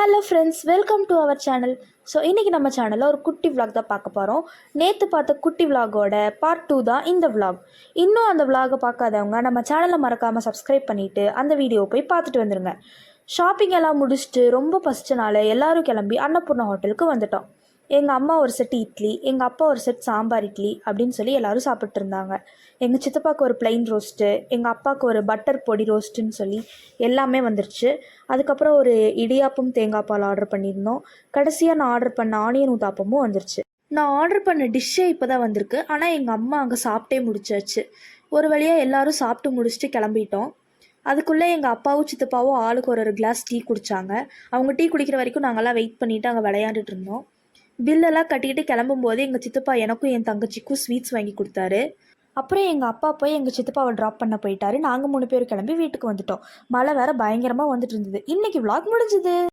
Hello friends, welcome to our channel. So இன்றைக்கி நம்ம சேனலில் ஒரு குட்டி விலாக் தான் பார்க்க போகிறோம். நேற்று பார்த்த குட்டி விலாகோட பார்ட் 2 தான் இந்த விலாக். இன்னும் அந்த விலாகை பார்க்காதவங்க நம்ம சேனலை மறக்காமல் சப்ஸ்கிரைப் பண்ணிவிட்டு அந்த வீடியோவை போய் பார்த்துட்டு வந்துடுங்க. ஷாப்பிங் எல்லாம் முடிச்சுட்டு ரொம்ப பசிச்சனால எல்லோரும் கிளம்பி அன்னபூர்ணா ஹோட்டலுக்கு வந்துட்டோம். எங்கள் அம்மா ஒரு செட் இட்லி, எங்கள் அப்பா ஒரு செட் சாம்பார் இட்லி அப்படின்னு சொல்லி எல்லோரும் சாப்பிட்டு இருந்தாங்க. எங்கள் சித்தப்பாவுக்கு ஒரு பிளெயின் ரோஸ்ட்டு, எங்கள் அப்பாவுக்கு ஒரு பட்டர் பொடி ரோஸ்ட்டுன்னு சொல்லி எல்லாமே வந்துருச்சு. அதுக்கப்புறம் ஒரு இடியாப்பம் தேங்காய் பால் ஆர்டர் பண்ணியிருந்தோம். கடைசியாக நான் ஆர்டர் பண்ண ஆனியன் ஊத்தாப்பமும் வந்துருச்சு. நான் ஆர்டர் பண்ண டிஷ்ஷே இப்போ தான் வந்திருக்கு. ஆனால் எங்கள் அம்மா அங்கே சாப்பிட்டே முடிச்சாச்சு. ஒரு வழியாக எல்லோரும் சாப்பிட்டு முடிச்சுட்டு கிளம்பிட்டோம். அதுக்குள்ளே எங்கள் அப்பாவும் சித்தப்பாவும் ஆளுக்கு ஒரு கிளாஸ் டீ குடித்தாங்க. அவங்க டீ குடிக்கிற வரைக்கும் நாங்கள்லாம் வெயிட் பண்ணிவிட்டு அங்கே விளையாண்டுட்டு இருந்தோம். பில்லெல்லாம் கட்டிக்கிட்டு கிளம்பும்போது எங்கள் சித்தப்பா எனக்கும் என் தங்கச்சிக்கும் ஸ்வீட்ஸ் வாங்கி கொடுத்தாரு. அப்புறம் எங்கள் அப்பா போய் எங்கள் சித்தப்பாவை ட்ராப் பண்ண போயிட்டாரு. நாங்கள் 3 பேர் கிளம்பி வீட்டுக்கு வந்துட்டோம். மழை வேறு பயங்கரமாக வந்துட்டு இருந்தது. இன்றைக்கி விலாக் முடிஞ்சுது.